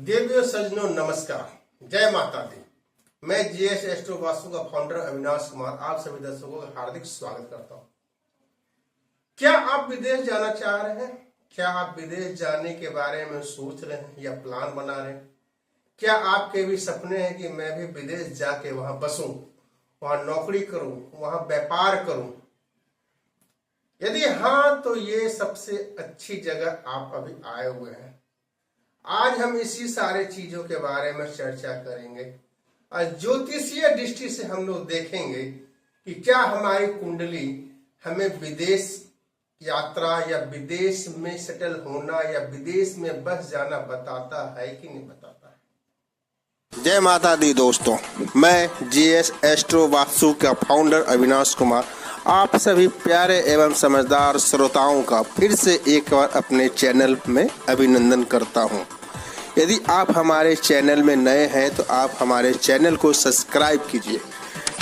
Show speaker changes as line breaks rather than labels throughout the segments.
देवियों सज्जनों नमस्कार, जय माता दी। मैं जीएस एस्ट्रो वास्तु का फाउंडर अविनाश कुमार आप सभी दर्शकों का हार्दिक स्वागत करता हूं। क्या आप विदेश जाना चाह रहे हैं? क्या आप विदेश जाने के बारे में सोच रहे हैं या प्लान बना रहे हैं? क्या आपके भी सपने हैं कि मैं भी विदेश जाके वहां बसूं, वहां नौकरी करूं, वहां व्यापार करूं? यदि हाँ, तो ये सबसे अच्छी जगह आप अभी आए हुए हैं। आज हम इसी सारे चीजों के बारे में चर्चा करेंगे और ज्योतिषीय दृष्टि से हम लोग देखेंगे कि क्या हमारी कुंडली हमें विदेश यात्रा या विदेश में सेटल होना या विदेश में बस जाना बताता है कि नहीं बताता है।
जय माता दी दोस्तों, मैं जीएस एस्ट्रो वास्तु का फाउंडर अविनाश कुमार आप सभी प्यारे एवं समझदार श्रोताओं का फिर से एक बार अपने चैनल में अभिनंदन करता हूं। यदि आप हमारे चैनल में नए हैं तो आप हमारे चैनल को सब्सक्राइब कीजिए।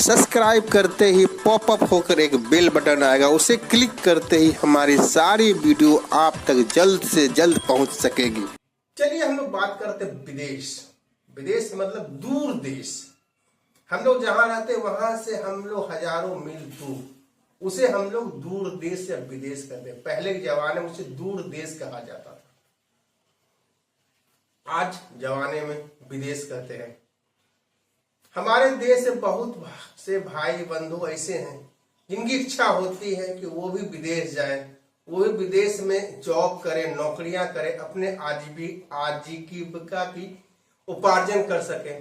सब्सक्राइब करते ही पॉपअप होकर एक बेल बटन आएगा, उसे क्लिक करते ही हमारी सारी वीडियो आप तक जल्द से जल्द पहुंच सकेगी।
चलिए हम लोग बात करते हैं विदेश। विदेश मतलब दूर देश। हम लोग जहां रहते हैं वहां से हम लोग हजारों मील दूर, उसे हम लोग दूर देश या विदेश कहते हैं। पहले के जमाने में उसे दूर देश कहा जाता था, आज जमाने में विदेश कहते हैं। हमारे देश से बहुत से भाई बंधु ऐसे हैं जिनकी इच्छा होती है कि वो भी विदेश जाए, वो भी विदेश में जॉब करे, नौकरियां करे, अपने आजीविका की उपार्जन कर सके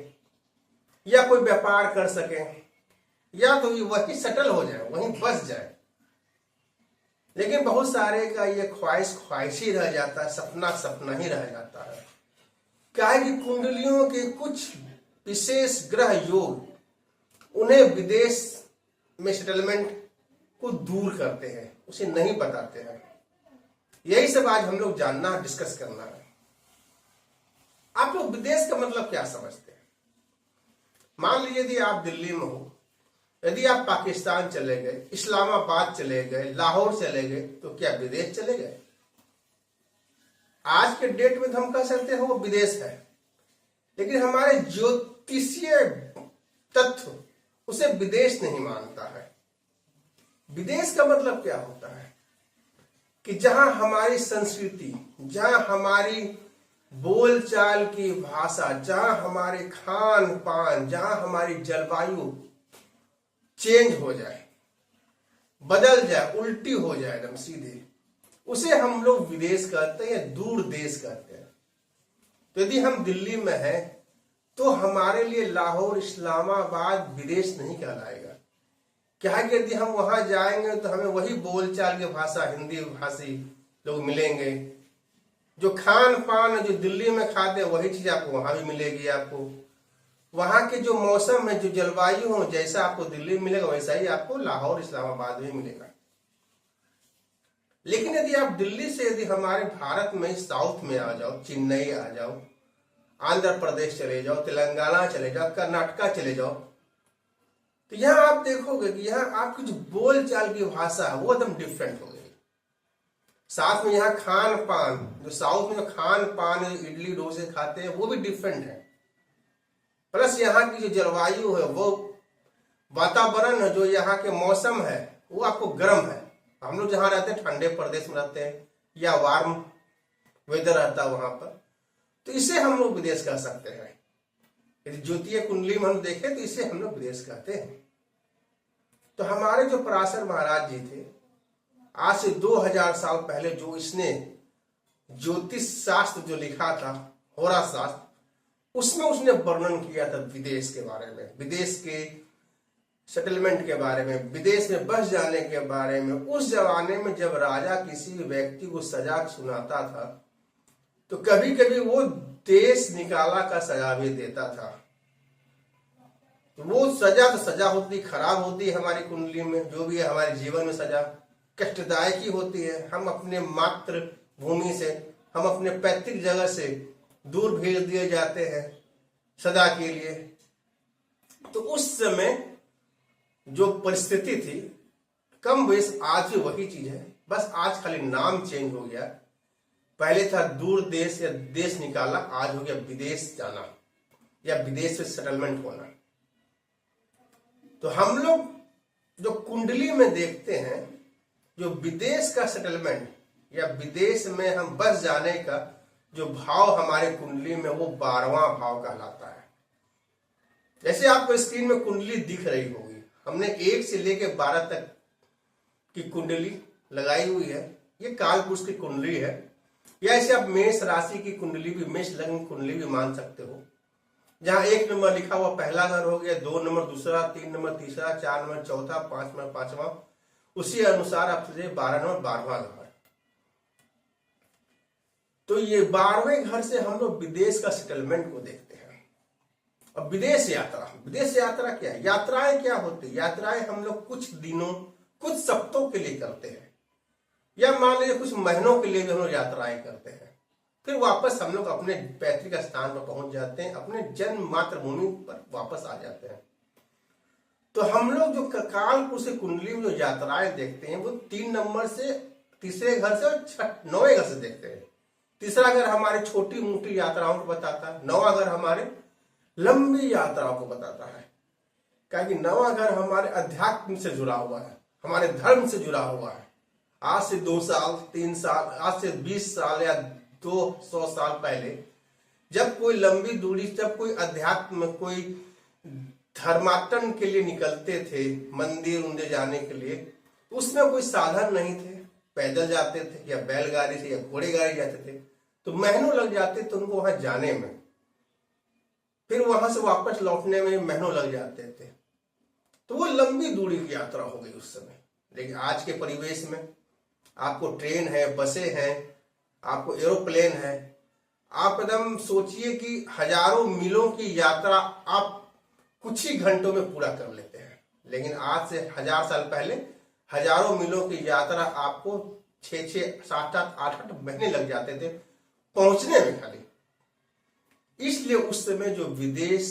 या कोई व्यापार कर सके या तो वही सेटल हो जाए, वहीं बस जाए। लेकिन बहुत सारे का ये ख्वाहिश ही रह जाता है, सपना सपना ही रह जाता है। क्या है कि कुंडलियों के कुछ विशेष ग्रह योग उन्हें विदेश में सेटलमेंट को दूर करते हैं, उसे नहीं बताते हैं। यही सब आज हम लोग जानना, डिस्कस करना है। आप लोग विदेश का मतलब क्या समझते हैं? मान लीजिए यदि आप दिल्ली में हो, यदि आप पाकिस्तान चले गए, इस्लामाबाद चले गए, लाहौर चले गए, तो क्या विदेश चले गए? आज के डेट में तो हम कह सकते हैं वो विदेश है, लेकिन हमारे ज्योतिषीय तत्व उसे विदेश नहीं मानता है। विदेश का मतलब क्या होता है कि जहां हमारी संस्कृति, जहां हमारी बोलचाल की भाषा, जहां हमारे खान पान, जहां हमारी जलवायु चेंज हो जाए, बदल जाए, उल्टी हो जाए एकदम सीधे, उसे हम लोग विदेश कहते हैं या दूर देश कहते हैं। तो यदि हम दिल्ली में हैं तो हमारे लिए लाहौर, इस्लामाबाद विदेश नहीं कहलाएगा। क्या है कि यदि हम वहां जाएंगे तो हमें वही बोलचाल की भाषा, हिंदी भाषी लोग मिलेंगे। जो खान पान जो दिल्ली में खाते हैं वही चीज आपको वहां भी मिलेगी। आपको वहां के जो मौसम है, जो जलवायु हो, जैसा आपको दिल्ली में मिलेगा वैसा ही आपको लाहौर, इस्लामाबाद में मिलेगा। लेकिन यदि आप दिल्ली से यदि हमारे भारत में साउथ में आ जाओ, चेन्नई आ जाओ, आंध्र प्रदेश चले जाओ, तेलंगाना चले जाओ, कर्नाटका चले जाओ, तो यहां आप देखोगे कि यहां आपकी जो बोलचाल की भाषा है वो एकदम डिफरेंट हो गई। साथ में यहाँ खान पान, जो साउथ में जो खान पान, इडली डोसे खाते हैं वो भी डिफरेंट है। प्लस यहाँ की जो जलवायु है, वो वातावरण है, जो यहाँ के मौसम है वो आपको गर्म है। हम लोग जहां रहते हैं ठंडे प्रदेश में रहते हैं या वार्म वेदर रहता है वहां पर, तो इसे हम लोग विदेश कह सकते हैं। यदि ज्योतिषीय कुंडली में हम देखें तो इसे हम लोग विदेश कहते हैं। तो हमारे जो पराशर महाराज जी थे, आज से 2000 साल पहले जो इसने ज्योतिष शास्त्र जो लिखा था, होरा शास्त्र, उसमें उसने वर्णन किया था विदेश के बारे में, विदेश के सेटलमेंट के बारे में, विदेश में बस जाने के बारे में। उस जमाने में जब राजा किसी व्यक्ति को सजा सुनाता था तो कभी कभी वो देश निकाला का सजा भी देता था। तो वो सजा तो सजा होती, खराब होती है। हमारी कुंडली में जो भी है, हमारे जीवन में सजा कष्टदायक ही होती है। हम अपने मातृभूमि से, हम अपने पैतृक जगह से दूर भेज दिए जाते हैं सदा के लिए। तो उस समय जो परिस्थिति थी, कम बेश आज भी वही चीज है, बस आज खाली नाम चेंज हो गया। पहले था दूर देश या देश निकाला, आज हो गया विदेश जाना या विदेश में सेटलमेंट होना। तो हम लोग जो कुंडली में देखते हैं, जो विदेश का सेटलमेंट या विदेश में हम बस जाने का जो भाव हमारे कुंडली में, वो 12वां भाव कहलाता है। जैसे आपको स्क्रीन में कुंडली दिख रही होगी, हमने 1 से लेकर 12 तक की कुंडली लगाई हुई है। ये कालपुरुष की कुंडली है, या ऐसे आप मेष राशि की कुंडली भी, मेष लग्न कुंडली भी मान सकते हो। जहां 1 नंबर लिखा हुआ पहला घर हो गया, 2 नंबर दूसरा, 3 नंबर तीसरा, 4 नंबर चौथा, 5 नंबर पांचवा, उसी अनुसार आप 12 नंबर 12वां घर। तो ये 12वें घर से हम लोग विदेश का सेटलमेंट को देखते हैं। अब विदेश यात्रा, विदेश यात्रा क्या है? यात्राएं क्या होती है? यात्राएं हम लोग कुछ दिनों, कुछ सप्ताहों के लिए करते हैं, या मान लीजिए कुछ महीनों के लिए भी हम लोग यात्राएं करते हैं। फिर वापस हम लोग अपने पैतृक स्थान पर पहुंच जाते हैं, अपने जन्म मातृभूमि पर वापस आ जाते हैं। तो हम लोग जो कालपुरुष की कुंडली में जो यात्राएं देखते हैं, वो 3 नंबर से तीसरे घर से और 9वें घर से देखते हैं। तीसरा घर हमारे छोटी मोटी यात्राओं को बताता है, 9वां घर हमारे लंबी यात्राओं को बताता है। क्योंकि 9वां घर हमारे अध्यात्म से जुड़ा हुआ है, हमारे धर्म से जुड़ा हुआ है। आज से 2 साल 3 साल, आज से 20 साल या 200 साल पहले जब कोई लंबी दूरी, जब कोई अध्यात्म में कोई धर्माटन के लिए निकलते थे, मंदिर उन्दिर जाने के लिए, उसमें कोई साधन नहीं थे, पैदल जाते थे या बैलगाड़ी से या घोड़े गाड़ी जाते थे, तो महीनों लग जाते थे उनको वहां जाने में, फिर वहां से वापस लौटने में महीनों लग जाते थे। तो वो लंबी दूरी की यात्रा हो गई उस समय। लेकिन आज के परिवेश में आपको ट्रेन है, बसें हैं, आपको एरोप्लेन है। आप एकदम सोचिए कि हजारों मीलों की यात्रा आप कुछ ही घंटों में पूरा कर लेते हैं। लेकिन आज से 1000 साल पहले हजारों मीलों की यात्रा आपको 6-6, 7-7, 8-8 महीने लग जाते थे पहुंचने में खाली। इसलिए उस समय जो विदेश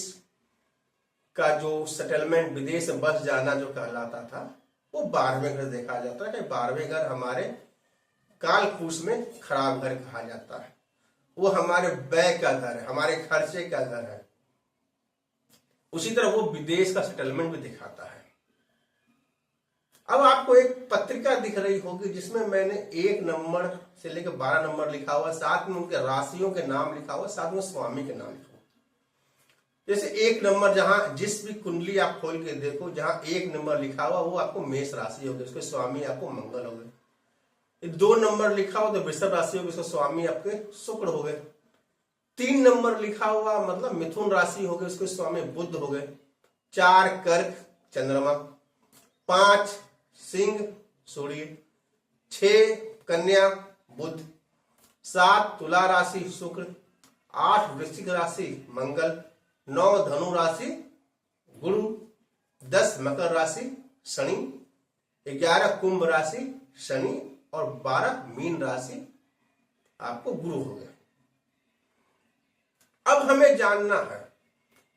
का जो सेटलमेंट, विदेश में बस जाना जो कहलाता था, वो 12वें घर देखा जाता है। 12वें घर हमारे कालपुरुष में खराब घर कहा जाता है। वो हमारे व्यय का घर है, हमारे खर्चे का घर है। उसी तरह वो विदेश का सेटलमेंट भी दिखाता है। अब आपको एक पत्रिका दिख रही होगी जिसमें मैंने 1 नंबर से लेकर 12 नंबर लिखा हुआ, साथ में उनके राशियों के नाम लिखा हुआ, साथ में स्वामी के नाम लिखा हुआ। जैसे 1 नंबर, जहां जिस भी कुंडली आप खोल के देखो, जहां 1 नंबर लिखा हुआ वो आपको मेष राशि होगी, उसके स्वामी आपको मंगल हो गए। 2 नंबर लिखा हुआ तो वृषभ राशि होगी, उसके स्वामी आपके शुक्र हो गए। 3 नंबर लिखा हुआ मतलब मिथुन राशि हो गई, उसके स्वामी बुध हो गए। 4 कर्क चंद्रमा, 5 सिंह सूर्य, 6 कन्या बुध, 7 तुला राशि शुक्र, 8 वृश्चिक राशि मंगल, 9 धनु राशि गुरु, 10 मकर राशि शनि, 11 कुंभ राशि शनि और 12 मीन राशि आपको गुरु हो गया। अब हमें जानना है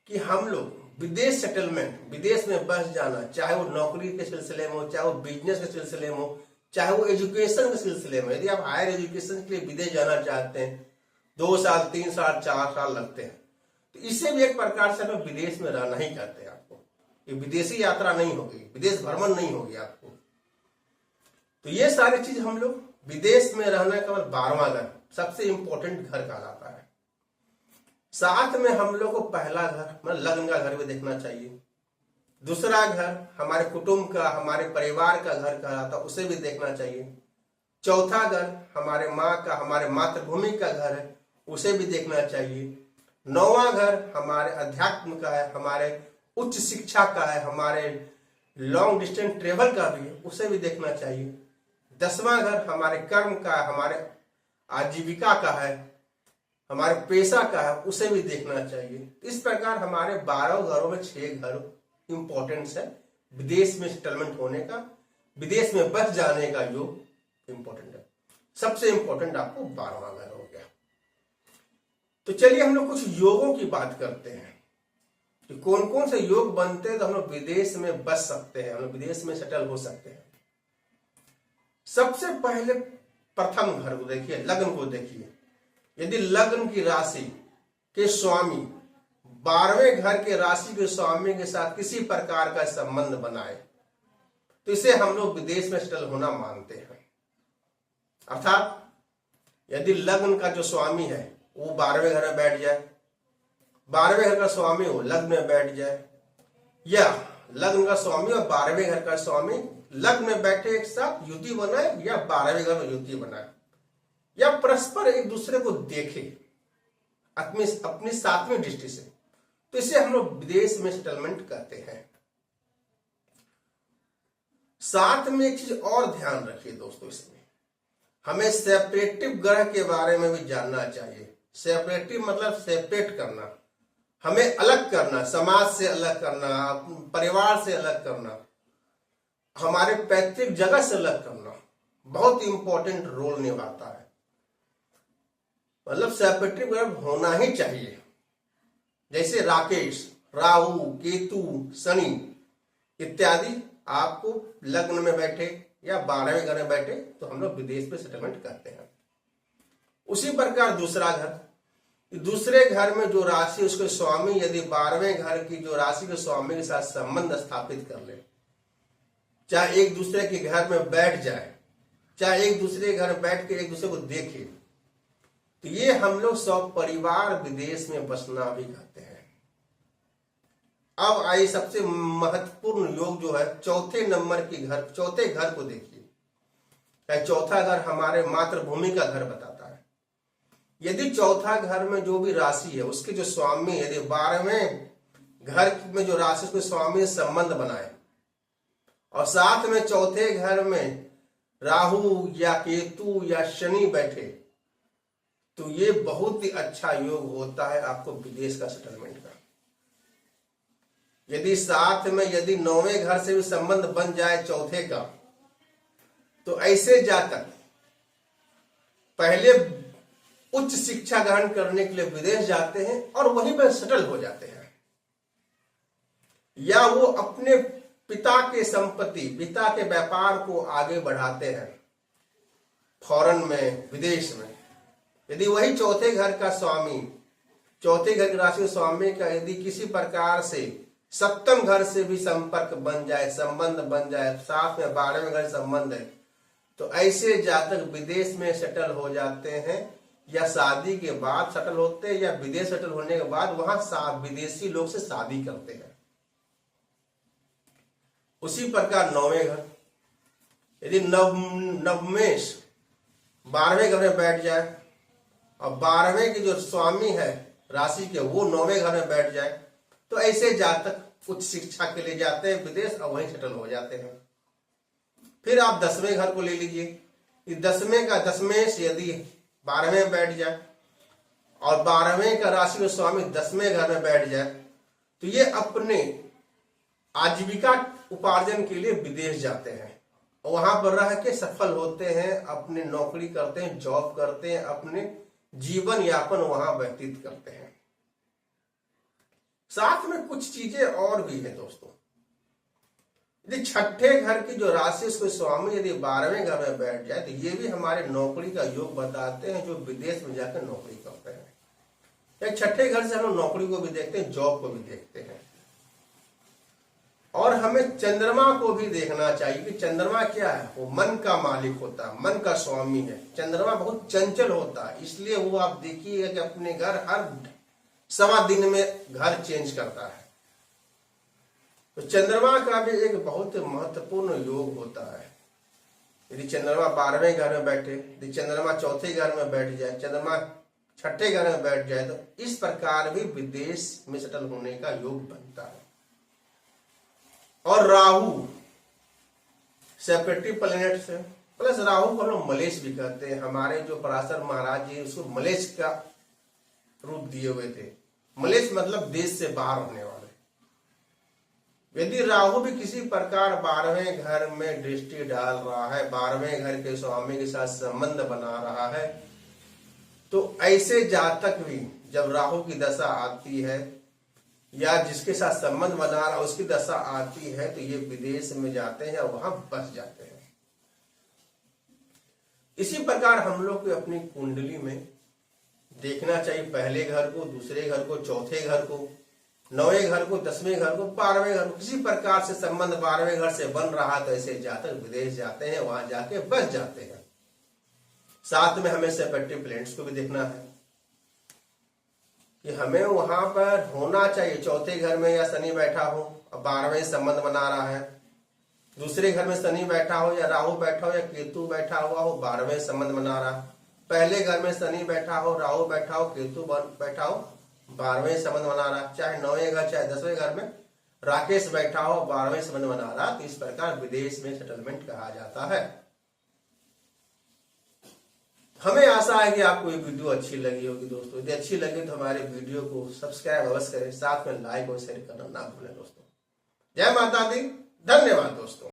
कि हम लोग विदेश सेटलमेंट, विदेश में बस जाना, चाहे वो नौकरी के सिलसिले में हो, चाहे वो बिजनेस के सिलसिले में हो, चाहे वो एजुकेशन के सिलसिले में, यदि आप हायर एजुकेशन के लिए विदेश जाना चाहते हैं, 2 साल 3 साल 4 साल लगते हैं, तो इससे भी एक प्रकार से हमें विदेश में रहना ही कहते हैं। आपको ये विदेशी यात्रा नहीं होगी, विदेश भ्रमण नहीं होगी आपको। तो ये सारी चीज हम लोग विदेश में रहना केवल 12वां घर सबसे इंपॉर्टेंट घर कहलाता है। साथ में हम लोग को पहला घर मतलब लग्न का घर भी देखना चाहिए। दूसरा घर हमारे कुटुंब का, हमारे परिवार का घर कहलाता है, उसे भी देखना चाहिए। चौथा घर हमारे माँ का, हमारे मातृभूमि का घर है, उसे भी देखना चाहिए। 9वां घर हमारे अध्यात्म का है, हमारे उच्च शिक्षा का है, हमारे लॉन्ग डिस्टेंस ट्रेवल का भी है, उसे भी देखना चाहिए। 10वां घर हमारे कर्म का, हमारे आजीविका का है, हमारे पेशा का है, उसे भी देखना चाहिए। इस प्रकार हमारे 12 घरों में 6 घर इंपॉर्टेंस है विदेश में सेटलमेंट होने का, विदेश में बस जाने का योग इंपॉर्टेंट है। सबसे इंपॉर्टेंट आपको 12वां घर हो गया। तो चलिए हम लोग कुछ योगों की बात करते हैं कि कौन कौन से योग बनते हैं तो हम लोग विदेश में बस सकते हैं, हम लोग विदेश में सेटल हो सकते हैं। सबसे पहले प्रथम घर को देखिए, लग्न को देखिए। यदि लग्न की राशि के स्वामी 12वें घर के राशि के स्वामी के साथ किसी प्रकार का संबंध बनाए तो इसे हम लोग विदेश में सेटल होना मानते हैं। अर्थात यदि लग्न का जो स्वामी है वो 12वें घर में बैठ जाए, 12वें घर का स्वामी वो लग्न में बैठ जाए, या लग्न का स्वामी और 12वें घर का स्वामी लग्न में बैठे एक साथ युति बनाए, या 12वें घर में युति बनाए, या परस्पर एक दूसरे को देखे अपनी 7वीं दृष्टि से, तो इसे हम लोग विदेश में सेटलमेंट कहते हैं। साथ में एक चीज और ध्यान रखिए दोस्तों, इसमें हमें सेपरेटिव ग्रह के बारे में भी जानना चाहिए। सेपरेटिव मतलब सेपरेट करना, हमें अलग करना, समाज से अलग करना, परिवार से अलग करना, हमारे पैतृक जगह से अलग करना बहुत इंपॉर्टेंट रोल निभाता है। मतलब सेपरेटिव ग्रह होना ही चाहिए। जैसे राकेश, राहु, केतु, शनि इत्यादि आपको लग्न में बैठे या 12वें घर में बैठे तो हम लोग विदेश में सेटलमेंट करते हैं। उसी प्रकार दूसरा घर, दूसरे घर में जो राशि उसके स्वामी यदि 12वें घर की जो राशि के स्वामी के साथ संबंध स्थापित कर ले, चाहे एक दूसरे के घर में बैठ जाए, चाहे एक दूसरे घर में बैठ के एक दूसरे को देखे, तो ये हम लोग सब परिवार विदेश में बसना भी कहते हैं। अब आइए सबसे महत्वपूर्ण योग जो है चौथे नंबर की घर, चौथे घर को देखिए। चौथा घर हमारे मातृभूमि का घर बताता है। यदि चौथा घर में जो भी राशि है उसके जो स्वामी यदि 12वें घर में जो राशि उसके स्वामी संबंध बनाए और साथ में चौथे घर में राहु या केतु या शनि बैठे तो ये बहुत ही अच्छा योग होता है आपको विदेश का सेटलमेंट का। यदि साथ में यदि 9वें घर से भी संबंध बन जाए चौथे का तो ऐसे जातक पहले उच्च शिक्षा ग्रहण करने के लिए विदेश जाते हैं और वहीं पर सेटल हो जाते हैं, या वो अपने पिता के संपत्ति, पिता के व्यापार को आगे बढ़ाते हैं फॉरेन में, विदेश में। यदि वही चौथे घर का स्वामी, चौथे घर की राशि स्वामी का यदि किसी प्रकार से सप्तम घर से भी संपर्क बन जाए, संबंध बन जाए, साथ में 12वें घर संबंध है, तो ऐसे जातक विदेश में सेटल हो जाते हैं, या शादी के बाद सेटल होते हैं, या विदेश सेटल होने के बाद वहां विदेशी लोग से शादी करते हैं। उसी प्रकार 9वें घर, यदि नवमेश 12वें घर में बैठ जाए और 12वें के जो स्वामी है राशि के वो 9वें घर में बैठ जाए तो ऐसे जातक उच्च शिक्षा के लिए जाते हैं विदेश और वहीं सेटल हो जाते हैं। फिर आप 10वें घर को ले लीजिए। 10वें का दशमेश यदि 12वें में बैठ जाए और 12वें का राशि के स्वामी 10वें घर में बैठ जाए तो ये अपने आजीविका उपार्जन के लिए विदेश जाते हैं और वहां पर रह के सफल होते हैं, अपनी नौकरी करते हैं, जॉब करते हैं, अपने जीवन यापन वहां व्यतीत करते हैं। साथ में कुछ चीजें और भी है दोस्तों। यदि छठे घर की जो राशि उसके स्वामी यदि 12वें घर में बैठ जाए तो ये भी हमारे नौकरी का योग बताते हैं जो विदेश में जाकर नौकरी करते हैं। या छठे घर से हम लोग नौकरी को भी देखते हैं, जॉब को भी देखते हैं। और हमें चंद्रमा को भी देखना चाहिए कि चंद्रमा क्या है, वो मन का मालिक होता है, मन का स्वामी है। चंद्रमा बहुत चंचल होता है, इसलिए वो आप देखिए कि अपने घर हर सवा दिन में घर चेंज करता है। तो चंद्रमा का भी एक बहुत महत्वपूर्ण योग होता है। यदि चंद्रमा 12वें घर में बैठे, यदि चंद्रमा चौथे घर में बैठ जाए, चंद्रमा छठे घर में बैठ जाए तो इस प्रकार भी विदेश में सेटल होने का योग बनता है। और राहु सेपरेटिव प्लैनेट से प्लस राहु को हम लोग मलेश भी कहते हैं। हमारे जो पराशर महाराज जी उसको मलेश का रूप दिए हुए थे। मलेश मतलब देश से बाहर होने वाले। यदि राहु भी किसी प्रकार 12वें घर में दृष्टि डाल रहा है, 12वें घर के स्वामी के साथ संबंध बना रहा है, तो ऐसे जातक भी जब राहु की दशा आती है या जिसके साथ संबंध बना रहा है उसकी दशा आती है तो ये विदेश में जाते हैं और वहां बस जाते हैं। इसी प्रकार हम लोग को अपनी कुंडली में देखना चाहिए, पहले घर को, दूसरे घर को, चौथे घर को, 9वें घर को, 10वें घर को, 12वें घर को। किसी प्रकार से संबंध 12वें घर से बन रहा तो ऐसे जातक विदेश जाते हैं, वहां जाके बस जाते हैं। साथ में हमें सेपेक्टिव प्लैनेट्स को भी देखना है कि हमें वहां पर होना चाहिए। चौथे घर में या शनि बैठा हो और 12वें संबंध बना रहा है, दूसरे घर में शनि बैठा हो या राहु बैठा हो या केतु बैठा हुआ हो, 12वें संबंध बना रहा है। पहले घर में शनि बैठा हो, राहु बैठा हो, केतु बैठा हो, 12वें संबंध बना रहा। चाहे 9वें घर चाहे 10वें घर में राकेश बैठा हो, 12वें संबंध बना रहा। तो इस प्रकार विदेश में सेटलमेंट कहा जाता है। हमें आशा है कि आपको ये वीडियो अच्छी लगी होगी दोस्तों। यदि अच्छी लगी तो हमारे वीडियो को सब्सक्राइब अवश्य करें, साथ में लाइक और शेयर करना ना भूलें दोस्तों। जय माता दी, धन्यवाद दोस्तों।